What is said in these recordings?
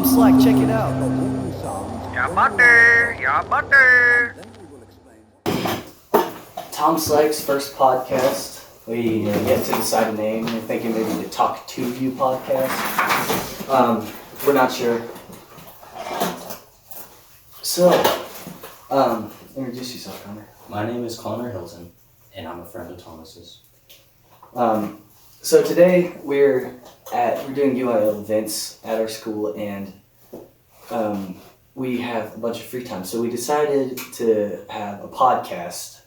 Tom Slack, check it out. Yeah, butter. Tom Slack's first podcast. We yet to decide a name. We're thinking maybe the Talk to You podcast. We're not sure. So, introduce yourself, Connor. My name is Connor Hilton, and I'm a friend of Thomas's. So today we're doing UIL events at our school, and we have a bunch of free time. So we decided to have a podcast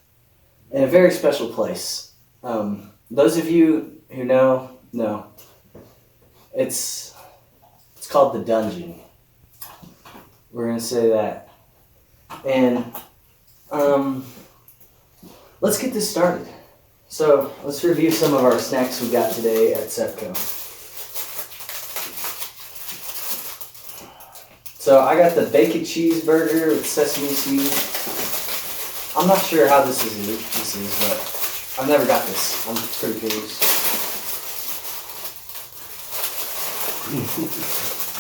in a very special place. Those of you who know, it's called The Dungeon. We're gonna say that, and let's get this started. So let's review some of our snacks we got today at Sepco. So I got the bacon cheeseburger with sesame seeds. I'm not sure how this is, but I've never got this. I'm pretty curious.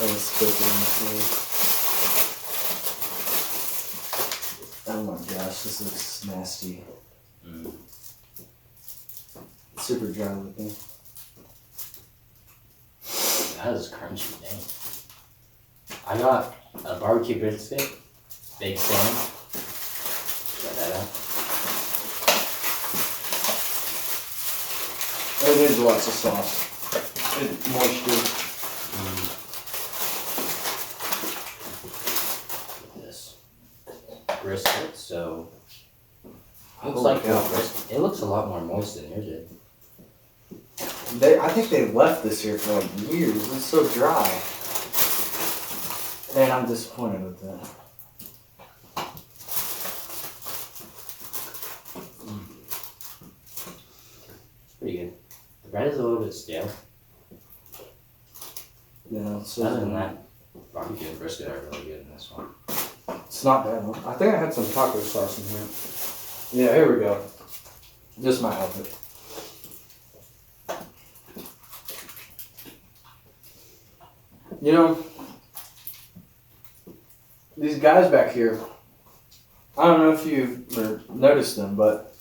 Let's put it in the floor. Oh my gosh, this looks nasty. Super dry looking. That is crunchy, dang. I got a barbecue brisket, baked salmon. Try that out. It needs lots of sauce. It's moisture. This brisket, so looks Holy like cow. brisket. It looks a lot more moist than yours did. I think they left this here for like years. It's so dry. And I'm disappointed with that. It's pretty good. The bread is a little bit stale. Yeah, Other than that, barbecue and brisket are really good in this one. it's not bad. I think I had some taco sauce in here. Yeah, here we go. This might help it. You know, these guys back here, I don't know if you've noticed them, but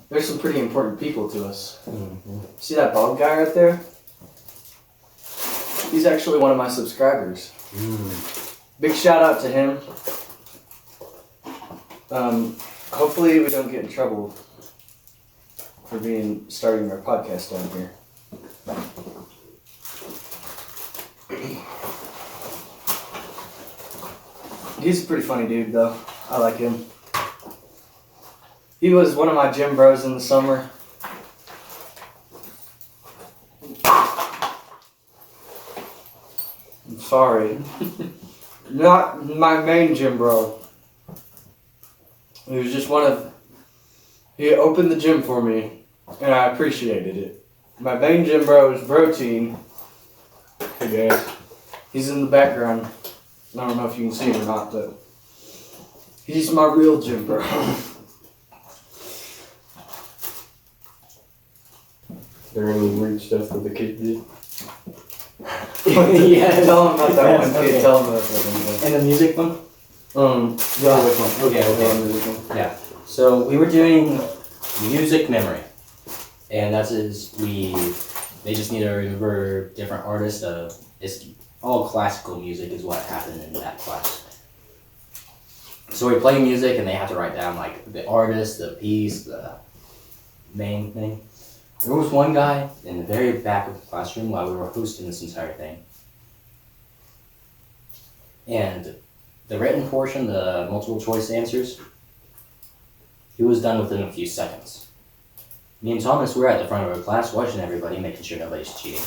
they're some pretty important people to us. See that bald guy right there? He's actually one of my subscribers. Big shout out to him. Hopefully we don't get in trouble for starting our podcast down here. He's a pretty funny dude though. I like him. He was one of my gym bros in the summer. I'm sorry. Not my main gym bro. He was just he opened the gym for me, and I appreciated it. My main gym bro is Protein. Hey guys. He's in the background. I don't know if you can see him or not, but he's my real gym bro. There any weird stuff that the kid did? Yeah. Tell him about that one Okay. kid. Tell him about that one. And the music one? Yeah, which one? Okay. Yeah. So we were doing music memory, and they just need to remember different artists. It's all classical music is what happened in that class. So we play music, and they have to write down like the artist, the piece, the main thing. There was one guy in the very back of the classroom while we were hosting this entire thing, and the written portion, the multiple choice answers, he was done within a few seconds. Me and Thomas were at the front of our class watching everybody, making sure nobody's cheating.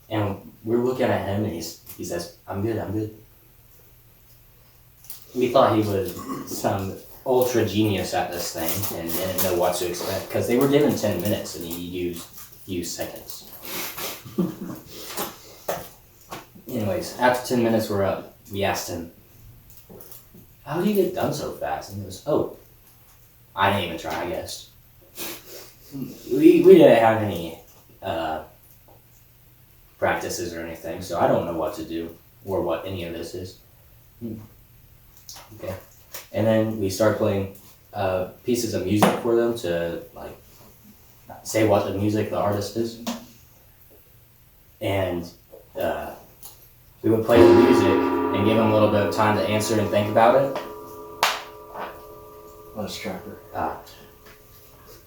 And we're looking at him and he says, I'm good. We thought he was some ultra genius at this thing and didn't know what to expect because they were given 10 minutes and he used a few seconds. Anyways, after 10 minutes were up, we asked him, how did you get done so fast? And he goes, I didn't even try, I guess. We didn't have any practices or anything, so I don't know what to do. or what any of this is. Okay. And then we start playing pieces of music for them to like say what the music the artist is. And we would play the music and give them a little bit of time to answer and think about it. Let's Trapper.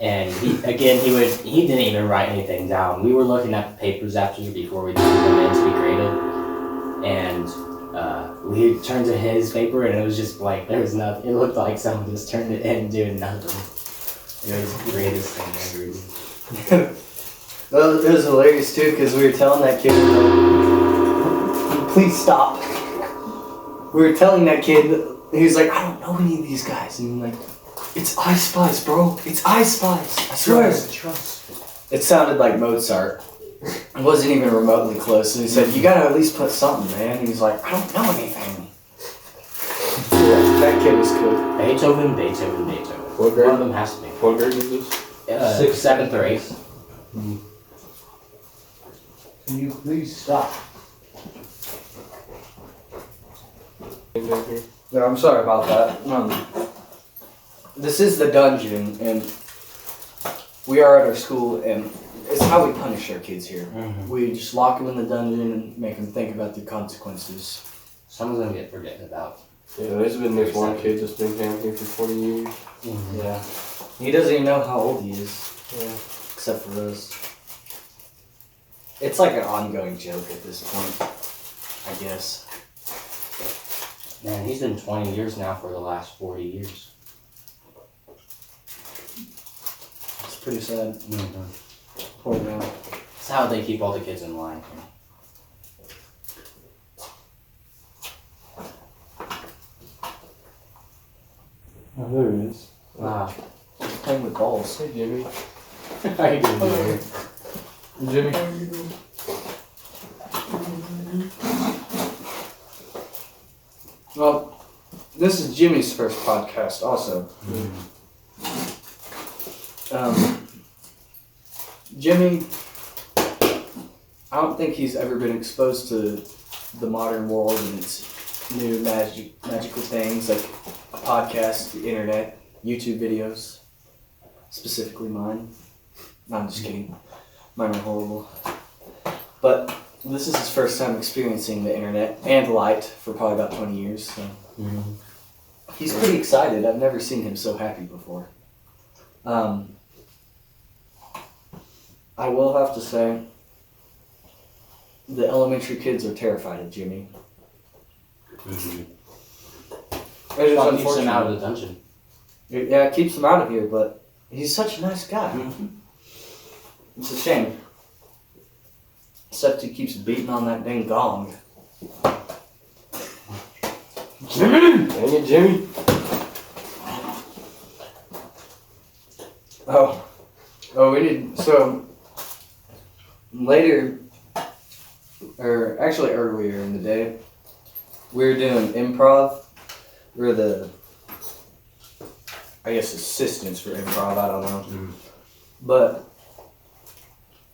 And he didn't even write anything down. We were looking at the papers before we threw them in to be graded. And we turned to his paper and it was just blank. There was nothing. It looked like someone just turned it in doing nothing. It was the greatest thing ever. Well, it was hilarious too because we were telling that kid, please stop. We were telling that kid, he was like, I don't know any of these guys. And I'm like, it's I Spice, bro. It's I Spice. I swear. Trust. It sounded like Mozart. It wasn't even remotely close. And he said, you gotta at least put something, man. And he's like, I don't know anything. Yeah, that kid was cool. Beethoven. What One grade? of them has to be. What grade is this? 6th, 7th, or 8th. Can you please stop? In down here. Yeah, I'm sorry about that. This is the dungeon, and we are at our school, and it's how we punish our kids here. Mm-hmm. We just lock them in the dungeon and make them think about the consequences. Some of them get forgotten about. Yeah, there's been this one kid that's been down here for 20 years. Yeah. He doesn't even know how old he is, Yeah. except for us. It's like an ongoing joke at this point, I guess. Man, he's been 20 years now for the last 40 years. It's pretty sad. Mm-hmm. Poor man. That's how they keep all the kids in line. Oh, there it is. Wow. He's playing with balls. Hey, Jimmy. How you doing, Jerry? Jimmy. Well, this is Jimmy's first podcast also. Jimmy, I don't think he's ever been exposed to the modern world and its new magical things like a podcast, the internet, YouTube videos, specifically mine. No, I'm just kidding. Mine are horrible. But this is his first time experiencing the internet and light for probably about 20 years. So he's pretty excited. I've never seen him so happy before. I will have to say, the elementary kids are terrified of Jimmy. Mm-hmm. It is Well, keeps him out unfortunate. of the dungeon. Yeah, it keeps him out of here, but he's such a nice guy. It's a shame. Except he keeps beating on that dang gong. Jimmy! Dang it, Jimmy. Oh, we need, so, later, or actually earlier in the day, we were doing improv. We're the, I guess, assistants for improv, I don't know. But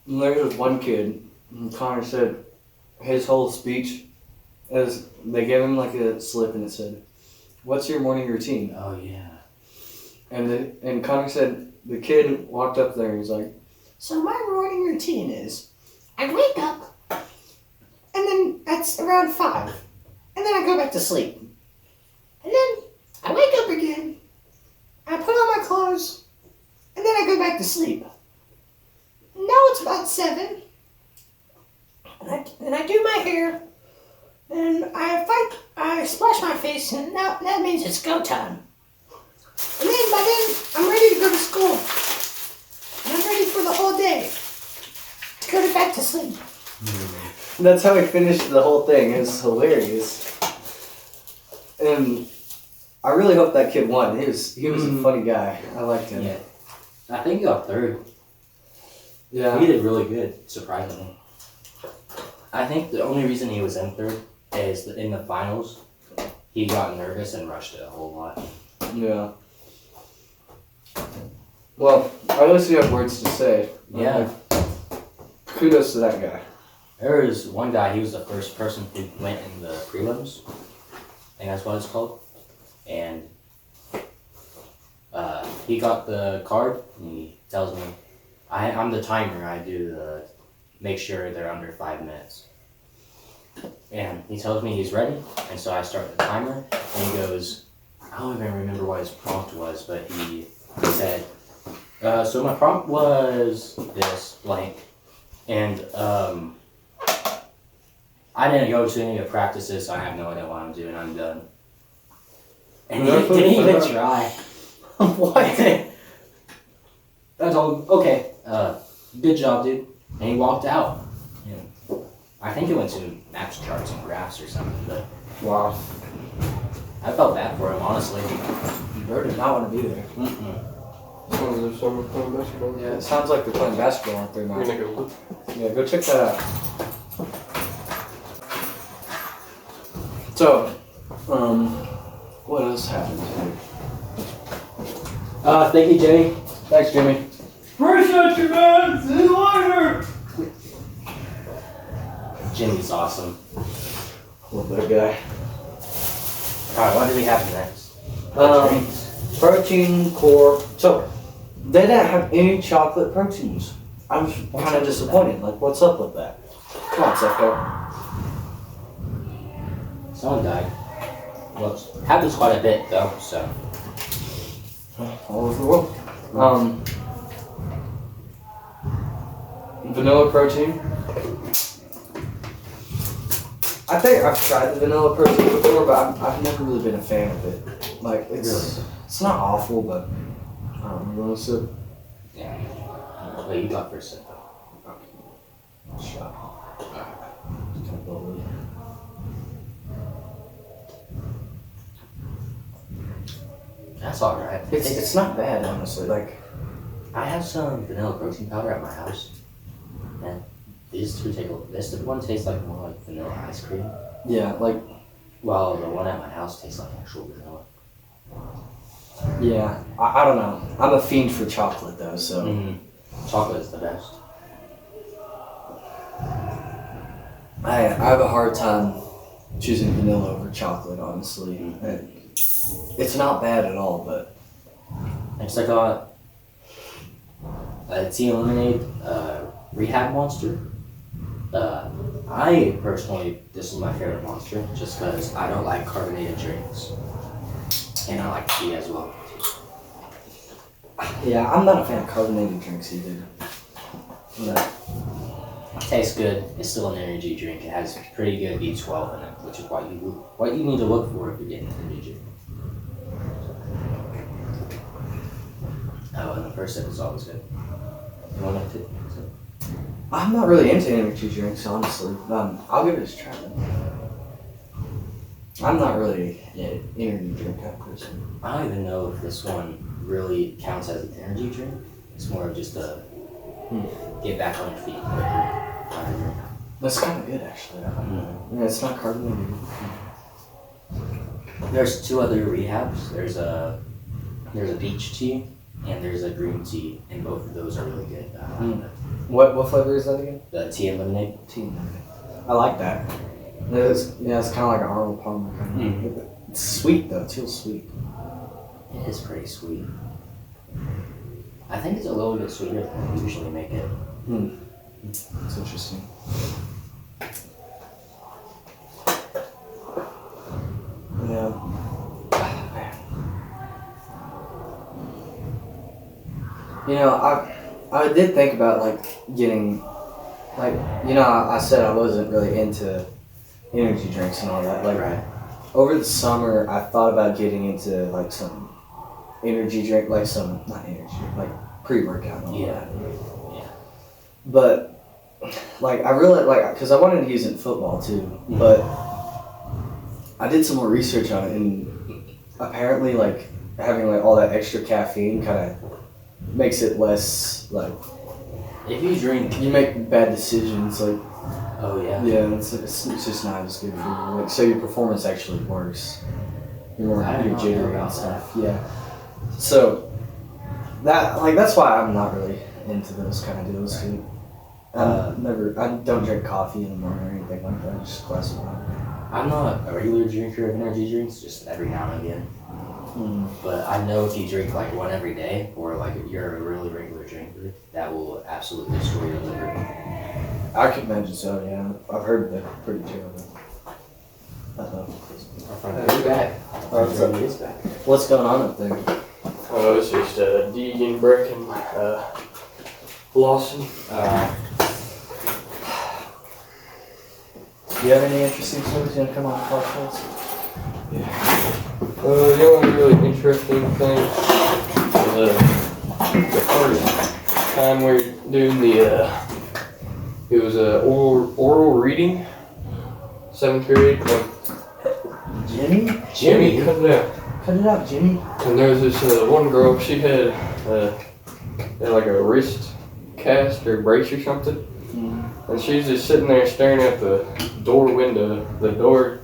there was one kid, and Connor said his whole speech, as they gave him like a slip and it said, "What's your morning routine?" Oh, yeah. And Connor said, the kid walked up there and he's like, "So my morning routine is, I wake up, and then that's around 5, and then I go back to sleep. And then I wake up again, I put on my clothes, and then I go back to sleep. Now it's about 7, and I do my hair, and I splash my face, and now that means it's go time. And then by then, I'm ready to go to school. And I'm ready for the whole day. To go back to sleep." That's how he finished the whole thing. It was hilarious. And I really hope that kid won. He was a funny guy. I liked him. Yeah. I think he got 3rd. Yeah. He did really good, surprisingly. I think the only reason he was in 3rd is that in the finals, he got nervous and rushed it a whole lot. Yeah. Well, at least you have words to say. Yeah. Kudos to that guy. There was one guy, he was the first person who went in the prelims. I think that's what it's called. And he got the card and he tells me, I'm the timer. I do the make sure they're under 5 minutes. And he tells me he's ready, and so I start the timer, and he goes, I don't even remember what his prompt was, but he said, so my prompt was this blank, and I didn't go to any of the practices, so I have no idea what I'm doing, I'm done. And he didn't even try. What? I told him, okay, good job, dude. And he walked out. And I think he went to Maps Charts and Graphs or something, but Wow. I felt bad for him, honestly. Bro did not want to be there. Oh, there's someone playing basketball. Yeah, it sounds like they're playing basketball out there We're now. gonna go look. Yeah, go check that out. So, what else happened today? Thank you, Jimmy. Thanks, Jimmy. Appreciate you, man. See you later. Jimmy's awesome. Love that guy. Alright, what do we have next? Drinks. Protein core. So, they didn't have any chocolate proteins. I was kind of disappointed. Like, what's up with that? Come on, Sefko. Someone died. Well, happens quite a bit, though, so. All over the world. Vanilla protein. I think I've tried the vanilla protein before, but I've never really been a fan of it. Like, it's not awful, but I don't know. So, Yeah. Wait, you got first, though. shot. It's kind of bubbly. That's alright. It's not bad, honestly. Like, I have some vanilla protein powder at my house. And these two this one tastes like more like vanilla ice cream. yeah, like, While the one at my house tastes like actual vanilla. yeah. I don't know. I'm a fiend for chocolate, though, so. Chocolate is the best. I have a hard time choosing vanilla over chocolate, honestly. It's not bad at all, but Next I got a tea and lemonade Rehab Monster. I personally, this is my favorite Monster just because I don't like carbonated drinks. And I like tea as well. yeah, I'm not a fan of carbonated drinks either. No. It tastes good. It's still an energy drink. It has pretty good B12 in it, which is what you need to look for if you're getting an energy drink. Oh, and the first sip is always good. You want to? I'm not really into energy drinks, honestly. I'll give it a try. I'm not really an energy drink type person. I don't even know if this one really counts as an energy drink. It's more of just a get back on your feet quicker kind of drink. That's kind of good, actually. Yeah, it's not carbonated. There's two other rehabs. There's a peach tea and there's a green tea, and both of those are really good. What flavor is that again? The tea and lemonade. Tea. I like that. It's kind of like an Arnold Palmer kind of. It's sweet though. It feels sweet. It is pretty sweet. I think it's a little bit sweeter than we usually make it. It's interesting. Yeah. You know, I did think about like getting, like, you know, I said I wasn't really into energy drinks and all that. Like, Right. over the summer, I thought about getting into like some energy drink, like some, not energy, like pre-workout and all Yeah. that. Yeah. But like I really like, because I wanted to use it in football too, but I did some more research on it, and apparently like having like all that extra caffeine kind of makes it less like, If you drink, you make bad decisions. Like, oh yeah. yeah, it's just not as good for you. Like, so your performance actually worse. You're more I did you're not know jittery about and stuff. Yeah. So that's why I'm not really into those kind of deals too. I don't drink coffee in the morning or anything like that. Just a glass of water. I'm not a regular drinker of energy drinks, just every now and again. Mm. But I know if you drink like one every day, or like if you're a really regular drinker, that will absolutely destroy your liver. I could imagine so. Yeah, I've heard they're pretty terrible. Our friend is back. Our friend is back. What's going on up there? Oh, it's just Deegan, Brecken, Lawson. Do you have any interesting stories you want to come on the podcast? The only really interesting thing was the first time we were doing it was oral reading, 7th grade. Jimmy, cut it out. cut it out, Jimmy. And there was this one girl, she had like a wrist cast or brace or something. Mm. And she's just sitting there staring at the door window. The door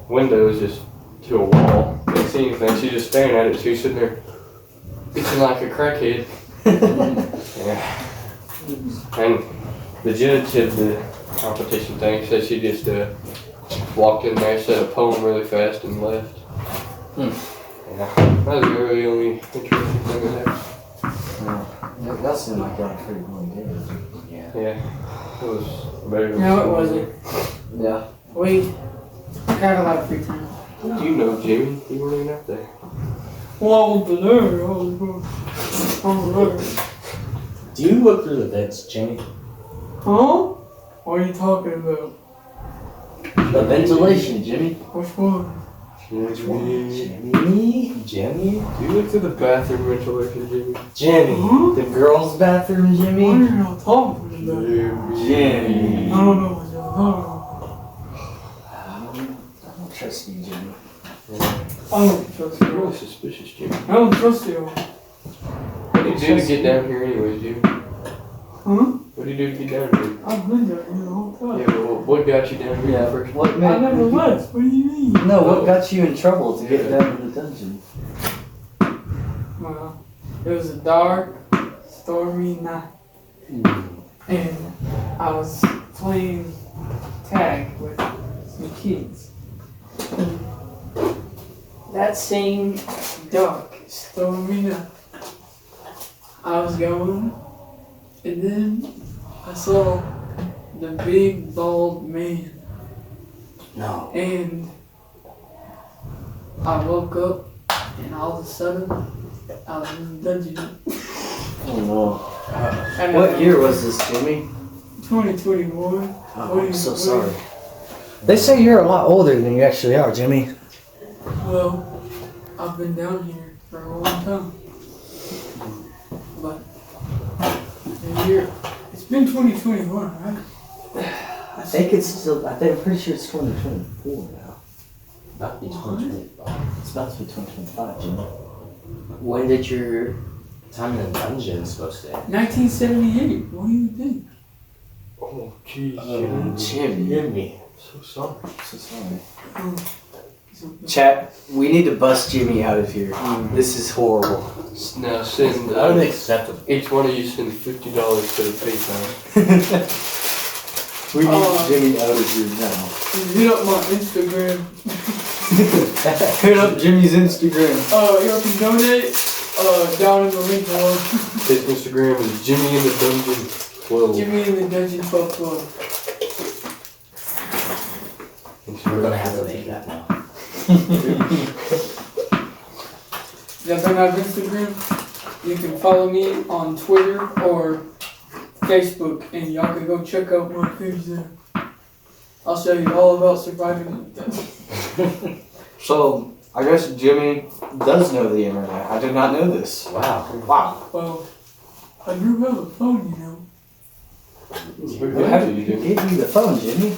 window is just to a wall. Can't see anything. She's just staring at it. She's sitting there itching like a crackhead. Yeah. And the judge at the competition thing said she just walked in there, said a poem really fast, and left. Yeah. That was really the only interesting thing that happened. That seemed like a pretty long day. Yeah. Yeah. It was better than No, it wasn't. Yeah. We got a lot of free time. You know, Jimmy. You weren't even out there. Well, I wasn't there. I was there. Do you look through the vents, Jimmy? Huh? What are you talking about? The ventilation, Jimmy. Which one? Jimmy. Jimmy? Do you look through the bathroom ventilation, Jimmy? Jimmy. Huh? The girls' bathroom, What Jimmy. are y'all talking about? Jimmy. I don't know what y'all talking I don't trust you, Jimmy. about. I don't trust You're you. really suspicious, Jimmy. I don't trust you. What do you do to get down here anyways, Jimmy? Huh? What do you do to get down here? I've been down here the whole time. Yeah, well, what got you down here Yeah. first? What I made? never left. What do you mean? No, what got you in trouble to get down to the dungeon? Well, it was a dark, stormy night, and I was playing tag with some kids. And that same dark, stormy night, I was going, and then I saw the big bald man, No. and I woke up, and all of a sudden, I was in the dungeon. Oh no. And What year was this, Jimmy? 2021. Oh, I'm so sorry. They say you're a lot older than you actually are, Jimmy. Well, I've been down here for a long time. But the year, it's been 2021, right? I think it's still. I'm pretty sure it's 2024 now. About to be 2025. It's about to be 2025, Jimmy. When did your time in the dungeon supposed to end? 1978. What do you think? Oh, jeez, Jimmy. Jimmy. So sorry. So sorry. Oh, Chat, we need to bust Jimmy out of here. This is horrible. Now send Unacceptable. each one of you send $50 to the PayPal. We need Jimmy out of here now. hit up my Instagram. Hit up Jimmy's Instagram. You can donate. Down in the link below. His Instagram is Jimmy in the Dungeon 12. Jimmy in the Dungeon 12. We're gonna have to make that now. Y'all don't have Instagram? You can follow me on Twitter or Facebook, and y'all can go check out my page there. I'll show you all about surviving. So, I guess Jimmy does know the internet. I did not know this. Wow. Wow. Well, I do have a phone, you know. How did you give you the phone, Jimmy?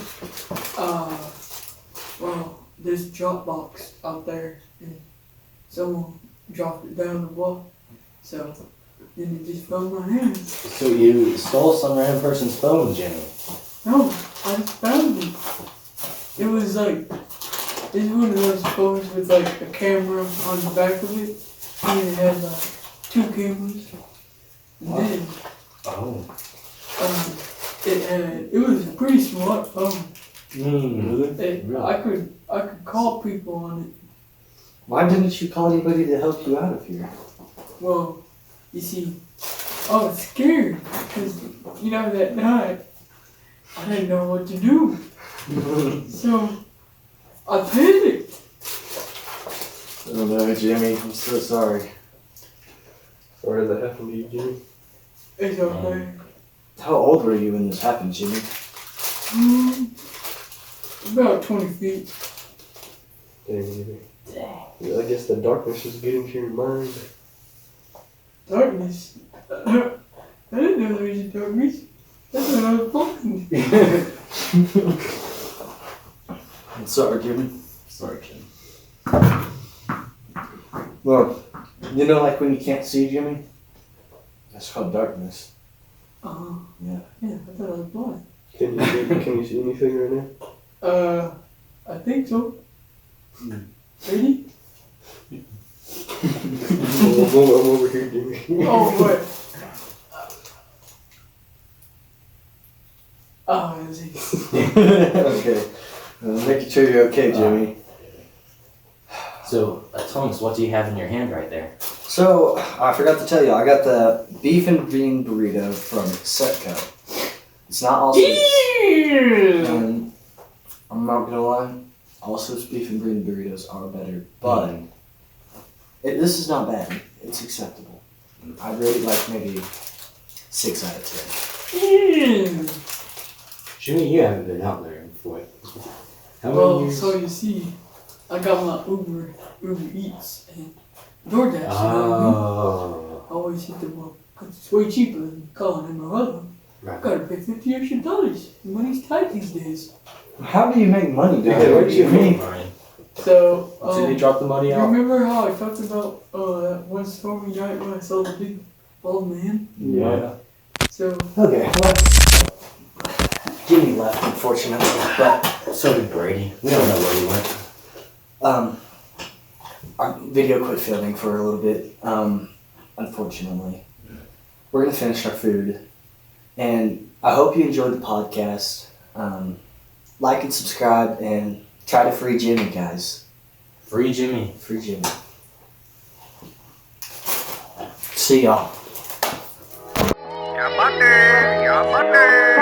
Well, there's a Dropbox out there, and someone dropped it down the block, so then it just fell in my hands. So you stole some random person's phone, Jimmy. No, I just found it. It was like, it's one of those phones with like a camera on the back of it, and it had like 2 cameras. And then, Oh. it was a pretty smart phone. Really? I could call people on it. Why didn't you call anybody to help you out of here? Well, you see, I was scared because that night I didn't know what to do, so I panicked. Oh no, Jimmy, I'm so sorry. Sorry that happened to you, Jimmy. It's okay. How old were you when this happened, Jimmy? About 20 feet. Dang, Jimmy. Yeah, I guess the darkness is getting to your mind. Darkness. I didn't know there was a darkness. That's when I was walking. I'm sorry, Jimmy. Sorry, Jim. Look, like when you can't see, Jimmy? That's called darkness. Yeah. Yeah, I thought I was blind. Can you see anything right now? I think so. Ready? I'm over here, Jimmy. Oh, what? Oh, is he? Okay. Making sure you're okay, Jimmy. So, Thomas, what do you have in your hand right there? So, I forgot to tell you, I got the beef and bean burrito from Setco. It's not all and I'm not gonna lie, Also's beef and bean burritos are better, but this is not bad. It's acceptable. I'd rate it like maybe 6 out of 10. Jimmy, you haven't been out there for what? How many Well, years? so you see, I got my Uber Eats and DoorDash. Oh, I always hit them up because it's way cheaper than calling in my husband. I right. gotta pay $50 extra. Money's tight these days. How do you make money down Yeah, there, where do you Jimmy? So, Did he drop the money you out? remember how I talked about that one stormy night when I saw the big bald man? Yeah. So, Okay, well, Jimmy left, unfortunately, but So did Brady. We don't know where he went. our video quit filming for a little bit, unfortunately. We're gonna finish our food, and I hope you enjoyed the podcast. Like and subscribe, and try to free Jimmy, guys. Free Jimmy. Free Jimmy. See y'all. Your butter, your butter.